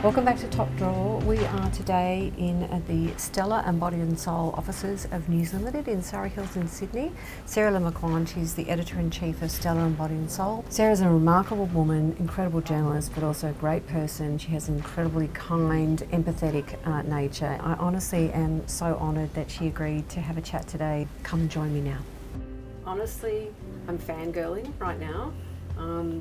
Welcome back to Top Drawer. We are today in the Stella and Body and Soul offices of News Limited in Surrey Hills in Sydney. Sarrah Le Marquand, she's the Editor-In-Chief of Stella and Body and Soul. Sarah's a remarkable woman, incredible journalist, but also a great person. She has an incredibly kind, empathetic nature. I honestly am so honoured that she agreed to have a chat today. Come join me now. Honestly, I'm fangirling right now.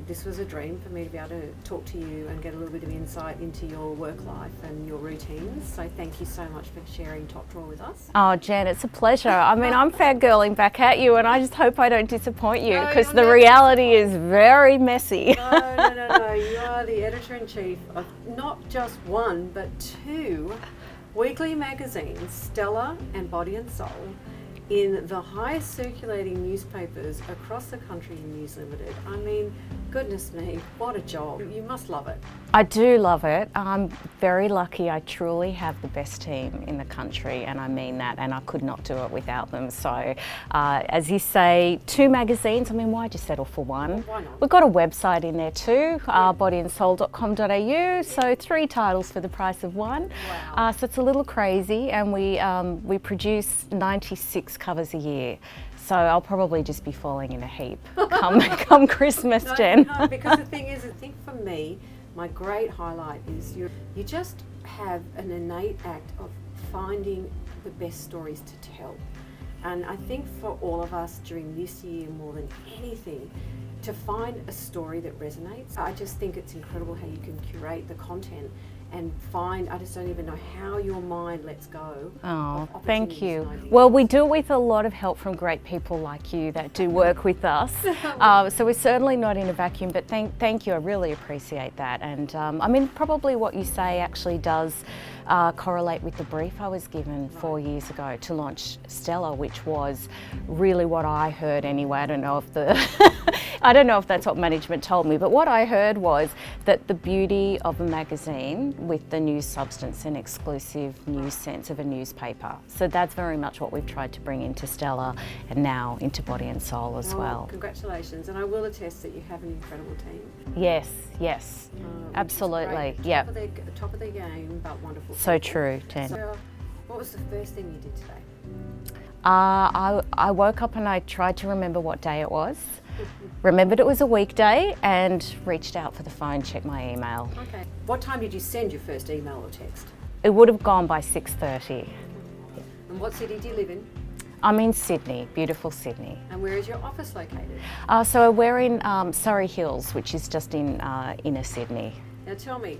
This was a dream for me to be able to talk to you and get a little bit of insight into your work life and your routines. So thank you so much for sharing Top Drawer with us. Oh, Jen, it's a pleasure. I mean, I'm fangirling back at you, and I just hope I don't disappoint you, because the reality is very messy. No. You are the Editor-in-Chief of not just one, but two weekly magazines, Stella and Body and Soul, in the highest circulating newspapers across the country in News Limited. I mean, goodness me, what a job. You must love it. I do love it. I'm very lucky. I truly have the best team in the country, and I mean that, and I could not do it without them. So, as you say, two magazines. I mean, why just settle for one? Well, why not? We've got a website in there too, bodyandsoul.com.au, so 3 titles for the price of one. Wow. So it's a little crazy, and we produce 96 covers a year. So I'll probably just be falling in a heap come Christmas, Jen. No, because the thing is, I think for me, my great highlight is you just have an innate act of finding the best stories to tell. And I think for all of us during this year, more than anything, to find a story that resonates, I just think it's incredible how you can curate the content and find, I just don't even know how your mind lets go. Oh, thank you. Well, we do it with a lot of help from great people like you that do work with us. So we're certainly not in a vacuum, but thank you, I really appreciate that. And I mean, probably what you say actually does correlate with the brief I was given 4 years ago to launch Stella, which was really what I heard anyway. I don't know if that's what management told me, but what I heard was that the beauty of a magazine with the news substance and exclusive news sense of a newspaper. So that's very much what we've tried to bring into Stella and now into Body and Soul as well. Congratulations, and I will attest that you have an incredible team. Yes, absolutely, yeah. Top of their game, but wonderful. So true, Jen. So, what was the first thing you did today? I woke up and I tried to remember what day it was. Remembered it was a weekday and reached out for the phone, checked my email. Okay. What time did you send your first email or text? It would have gone by 6:30. And what city do you live in? I'm in Sydney, beautiful Sydney. And where is your office located? So we're in Surrey Hills, which is just in inner Sydney. Now tell me,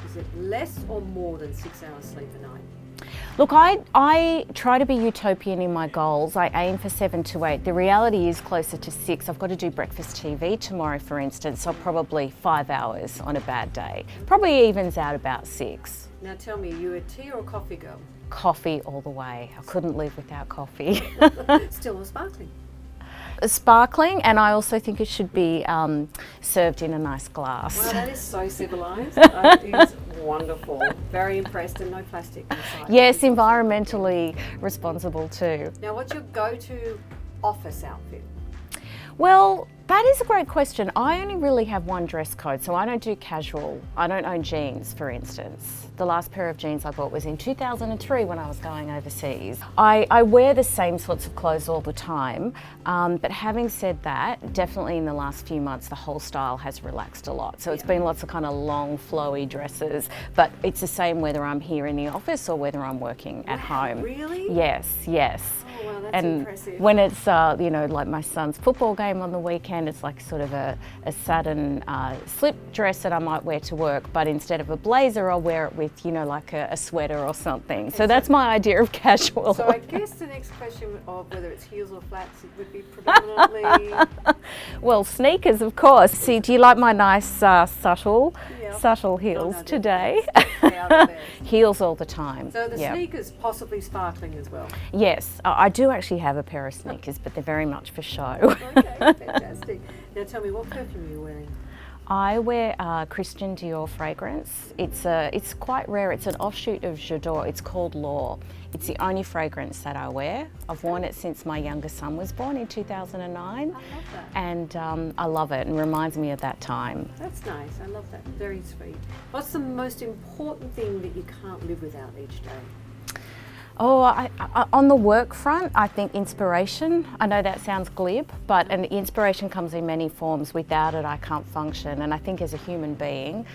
is it less or more than 6 hours sleep a night? Look, I try to be utopian in my goals. I aim for 7 to 8. The reality is closer to 6. I've got to do breakfast TV tomorrow, for instance, so probably 5 hours on a bad day. Probably evens out about 6. Now tell me, are you a tea or a coffee girl? Coffee all the way. I couldn't live without coffee. Still or sparkling? Sparkling, and I also think it should be served in a nice glass. Wow, that is so civilised. It is wonderful. Very impressed, and no plastic inside. Yes, environmentally responsible too. Now, what's your go-to office outfit? Well, that is a great question. I only really have one dress code, so I don't do casual. I don't own jeans, for instance. The last pair of jeans I bought was in 2003 when I was going overseas. I wear the same sorts of clothes all the time, but having said that, definitely in the last few months, the whole style has relaxed a lot. So it's been lots of kind of long, flowy dresses, but it's the same whether I'm here in the office or whether I'm working at home. Really? Yes. Oh, wow, that's impressive. When it's, like my son's football game on the weekend, it's like sort of a satin slip dress that I might wear to work, but instead of a blazer, I'll wear it with, like a sweater or something. So that's my idea of casual. So I guess the next question of whether it's heels or flats, it would be predominantly... Well, sneakers, of course. See, do you like my nice subtle heels today? Heels all the time. So the sneakers possibly sparkling as well? Yes, I do actually have a pair of sneakers, but they're very much for show. Okay, fantastic. Now tell me, what perfume are you wearing? I wear Christian Dior fragrance. It's quite rare. It's an offshoot of J'adore. It's called Law. It's the only fragrance that I wear. I've worn it since my youngest son was born in 2009. I love that. And I love it and reminds me of that time. That's nice. I love that. Very sweet. What's the most important thing that you can't live without each day? Oh, I, on the work front, I think inspiration. I know that sounds glib, but and inspiration comes in many forms. Without it, I can't function. And I think as a human being,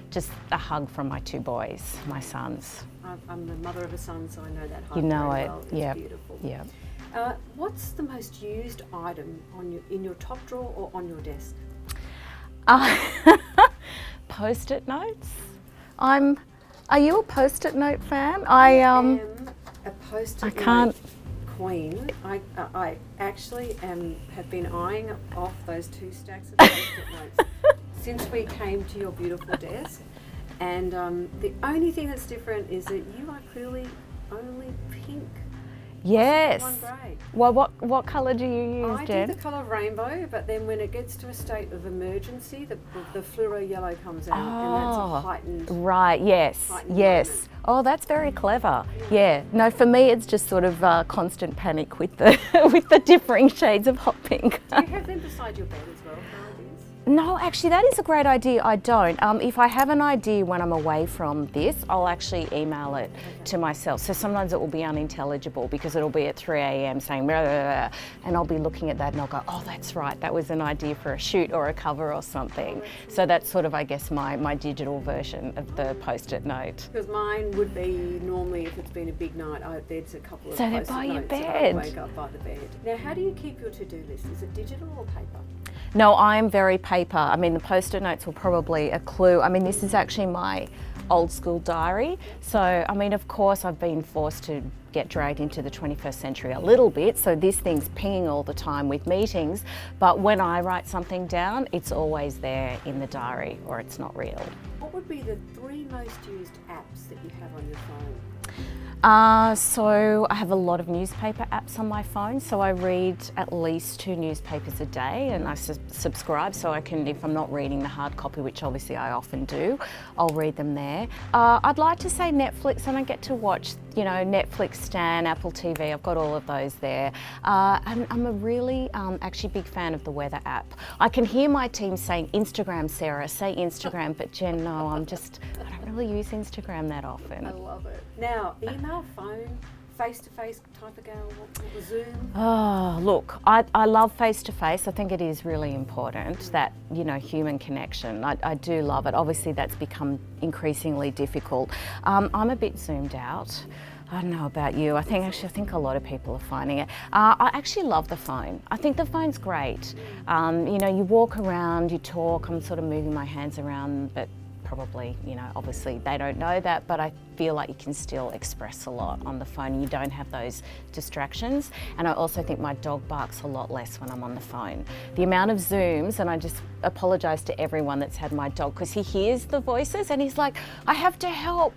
just a hug from my two boys, my sons. I'm the mother of a son, so I know that hug You know very it, well. It's yeah, beautiful. yeah. What's the most used item in your top drawer or on your desk? Post-it notes. Are you a post-it note fan? I am a post-it can't. note queen. I actually have been eyeing off those 2 stacks of post-it notes since we came to your beautiful desk. And the only thing that's different is that you are clearly only pink. Yes. One grey. Well, what colour do you use, I Jen? do the colour rainbow, but then when it gets to a state of emergency, the fluoro yellow comes out, and that's a heightened. Right. Yes. Yes. Moment. Oh, that's very clever. Yeah. No, for me, it's just sort of constant panic with the with the differing shades of hot pink. Do you have them beside your bed as well for ideas? No, actually, that is a great idea. I don't. If I have an idea when I'm away from this, I'll actually email it to myself. So sometimes it will be unintelligible because it'll be at 3 a.m. saying, blah, blah, blah, and I'll be looking at that and I'll go, oh, that's right. That was an idea for a shoot or a cover or something. So that's sort of, I guess, my digital version of the post-it note. Because mine would be normally, if it's been a big night, there's a couple of So they're post-it by your notes that bed. I wake up by the bed. Now, how do you keep your to-do list? Is it digital or paper? No, I'm very paper. I mean, the post-it notes were probably a clue. I mean, this is actually my old school diary. So, I mean, of course, I've been forced to get dragged into the 21st century a little bit. So this thing's pinging all the time with meetings. But when I write something down, it's always there in the diary or it's not real. What would be the 3 most used apps that you have on your phone? So I have a lot of newspaper apps on my phone. So I read at least 2 newspapers a day, and I subscribe so I can, if I'm not reading the hard copy, which obviously I often do, I'll read them there. I'd like to say Netflix, and I get to watch, you know, Netflix, Stan, Apple TV. I've got all of those there. I'm a really actually big fan of the weather app. I can hear my team saying Instagram, Sarah, say Instagram, but Jen, no, I don't really use Instagram that often. I love it. Now, email, phone, face-to-face type of gal, Zoom? Oh, look, I love face-to-face. I think it is really important, that, you know, human connection. I do love it. Obviously, that's become increasingly difficult. I'm a bit zoomed out. I don't know about you. I think a lot of people are finding it. I actually love the phone. I think the phone's great. You know, you walk around, you talk, I'm sort of moving my hands around, but probably, you know, obviously they don't know that, but I feel like you can still express a lot on the phone. You don't have those distractions. And I also think my dog barks a lot less when I'm on the phone. The amount of Zooms, and I just apologise to everyone that's had my dog, because he hears the voices and he's like, I have to help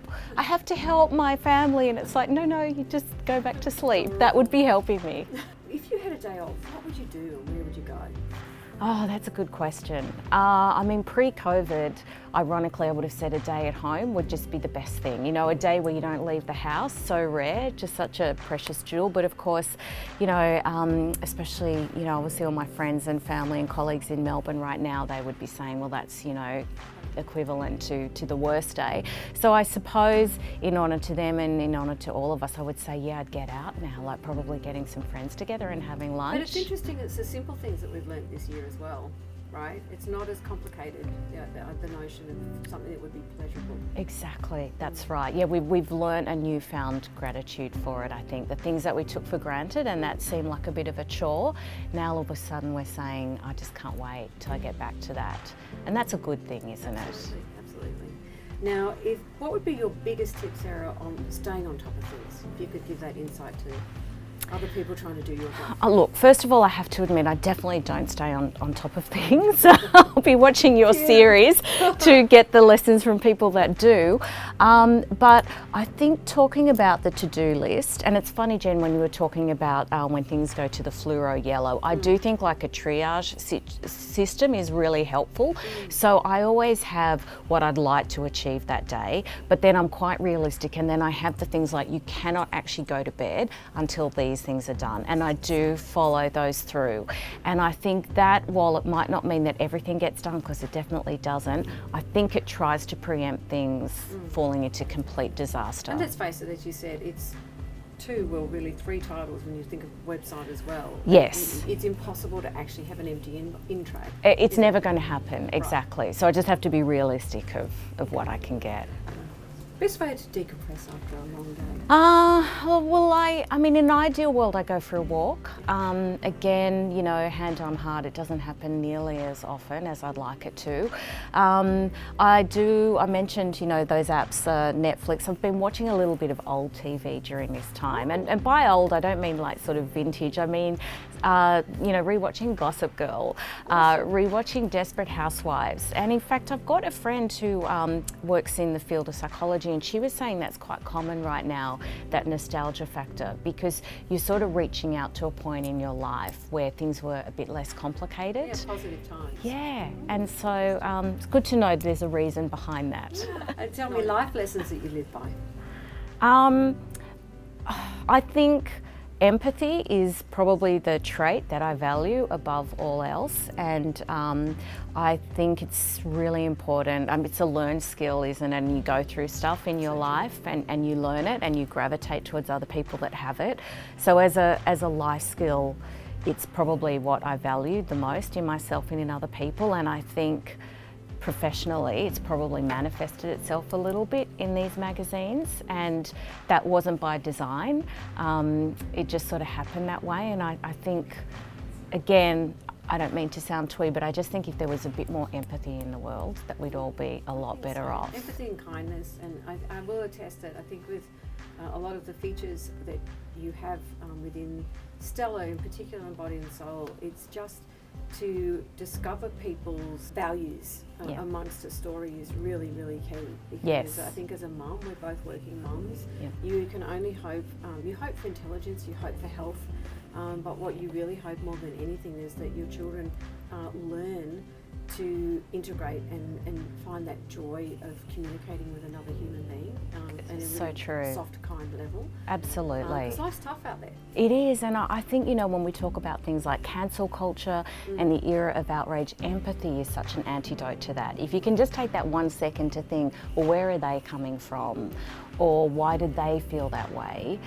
my family. And it's like, no, you just go back to sleep. That would be helping me. If you had a day off, what would you do and where would you go? Oh, that's a good question. I mean, pre-COVID, ironically, I would have said a day at home would just be the best thing. You know, a day where you don't leave the house, so rare, just such a precious jewel. But of course, you know, especially, you know, obviously all my friends and family and colleagues in Melbourne right now, they would be saying, well, that's, you know, equivalent to the worst day. So I suppose in honour to them and in honour to all of us, I would say, yeah, I'd get out now, like probably getting some friends together and having lunch. But it's interesting, it's the simple things that we've learnt this year as well, right? It's not as complicated, the notion of something that would be pleasurable. Exactly, that's right. Yeah, we've learnt a newfound gratitude for it, I think. The things that we took for granted and that seemed like a bit of a chore, now all of a sudden we're saying, I just can't wait till I get back to that. And that's a good thing, isn't it? Absolutely. Now, what would be your biggest tip, Sarah, on staying on top of things, if you could give that insight to Other people trying to do your job? Look, first of all, I have to admit, I definitely don't stay on top of things. I'll be watching your series to get the lessons from people that do. But I think talking about the to-do list, and it's funny, Jen, when you were talking about when things go to the fluoro yellow, I do think like a triage system is really helpful. So I always have what I'd like to achieve that day, but then I'm quite realistic, and then I have the things like you cannot actually go to bed until these things are done, and I do follow those through. And I think that while it might not mean that everything gets done, because it definitely doesn't, I think it tries to preempt things falling into complete disaster. And let's face it, as you said, it's really three titles when you think of website as well. Yes. It's impossible to actually have an empty in tray. It's never going to happen, exactly. Right. So I just have to be realistic of what I can get. Best way to decompress after a long day? Well, I mean, in an ideal world, I go for a walk. Again, you know, hand on heart, it doesn't happen nearly as often as I'd like it to. I mentioned, you know, those apps, Netflix. I've been watching a little bit of old TV during this time. And by old, I don't mean like sort of vintage. I mean, you know, rewatching Gossip Girl, rewatching Desperate Housewives. And in fact, I've got a friend who works in the field of psychology, and she was saying that's quite common right now, that nostalgia factor, because you're sort of reaching out to a point in your life where things were a bit less complicated. Yeah, positive times. Yeah, and so it's good to know there's a reason behind that. And tell me life lessons that you live by. I think empathy is probably the trait that I value above all else, and I think it's really important. It's a learned skill, isn't it? And you go through stuff in your life and you learn it, and you gravitate towards other people that have it. So as a life skill, it's probably what I value the most in myself and in other people. And I think professionally, it's probably manifested itself a little bit in these magazines, and that wasn't by design. It just sort of happened that way, and I think, again, I don't mean to sound twee, but I just think if there was a bit more empathy in the world, that we'd all be a lot better off. Empathy and kindness, and I will attest that I think with a lot of the features that you have within Stella, in particular in Body and Soul, it's just to discover people's values amongst a story is really, really key. Because yes. I think as a mum, we're both working mums, Yep. you can only hope, you hope for intelligence, you hope for health, but what you really hope more than anything is that your children learn to integrate and find that joy of communicating with another human being and a So really true. soft, kind level. Absolutely. Because life's tough out there. It is, and I think, you know, when we talk about things like cancel culture and the era of outrage, empathy is such an antidote to that. If you can just take that 1 second to think, well, where are they coming from, or why did they feel that way,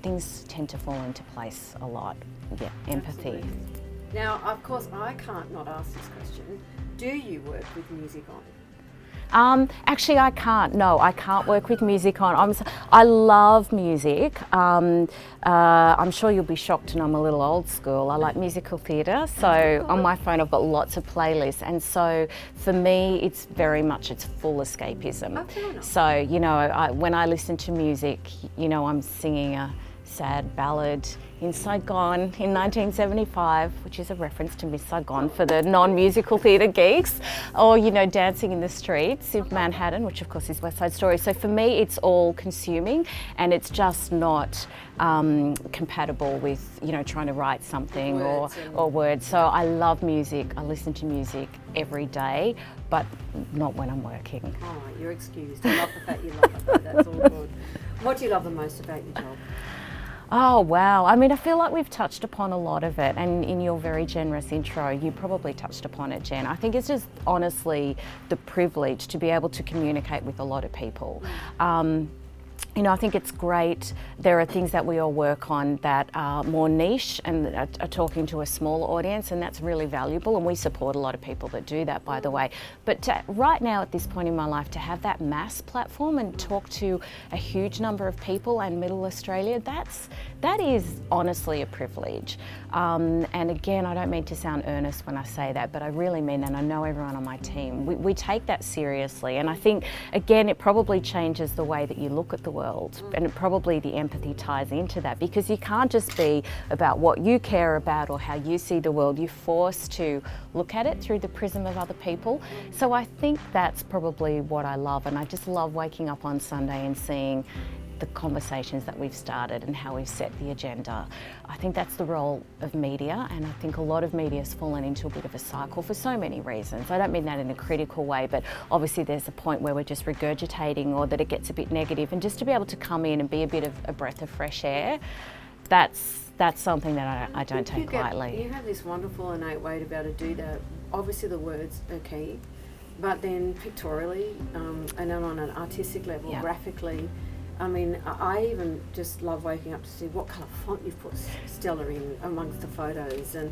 things tend to fall into place a lot. Yeah, empathy. Absolutely. Now, of course, I can't not ask this question. Do you work with music on? Actually, I can't. No, I can't work with music on. I love music. I'm sure you'll be shocked to know I'm a little old school. I like musical theatre, so on my phone I've got lots of playlists, and so for me it's full escapism. Okay, nice. So, you know, when I listen to music, you know, I'm singing a sad ballad in Saigon in 1975, which is a reference to Miss Saigon for the non-musical theatre geeks, or, you know, dancing in the streets of Manhattan, which of course is West Side Story. So for me, it's all consuming, and it's just not compatible with, you know, trying to write something or words. So I love music. I listen to music every day, but not when I'm working. Oh, you're excused. I love the fact you love it, though. That's all good. What do you love the most about your job? Oh, wow. I mean, I feel like we've touched upon a lot of it, and in your very generous intro, you probably touched upon it, Jen. I think it's just honestly the privilege to be able to communicate with a lot of people. You know, I think it's great. There are things that we all work on that are more niche and are talking to a small audience, and that's really valuable, and we support a lot of people that do that, by the way. But right now, at this point in my life, to have that mass platform and talk to a huge number of people and Middle Australia, that is honestly a privilege. And again, I don't mean to sound earnest when I say that, but I really mean that. I know everyone on my team. We take that seriously, and I think, again, it probably changes the way that you look at the world. And probably the empathy ties into that, because you can't just be about what you care about or how you see the world. You're forced to look at it through the prism of other people. So I think that's probably what I love, and I just love waking up on Sunday and seeing the conversations that we've started and how we've set the agenda. I think that's the role of media, and I think a lot of media has fallen into a bit of a cycle for so many reasons. I don't mean that in a critical way, but obviously there's a point where we're just regurgitating, or that it gets a bit negative, and just to be able to come in and be a bit of a breath of fresh air, that's something that I don't take lightly. You have this wonderful innate way to be able to do that. Obviously the words are key, but then pictorially and then on an artistic level, graphically, I mean, I even just love waking up to see what colour font you've put Stella in amongst the photos, and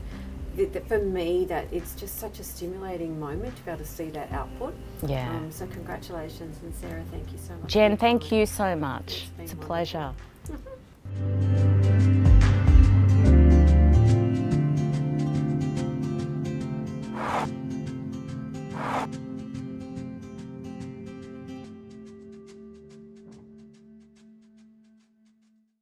for me that it's just such a stimulating moment to be able to see that output. Yeah. So congratulations, and Sarah, thank you so much. Jen, thank you so much. It's a pleasure.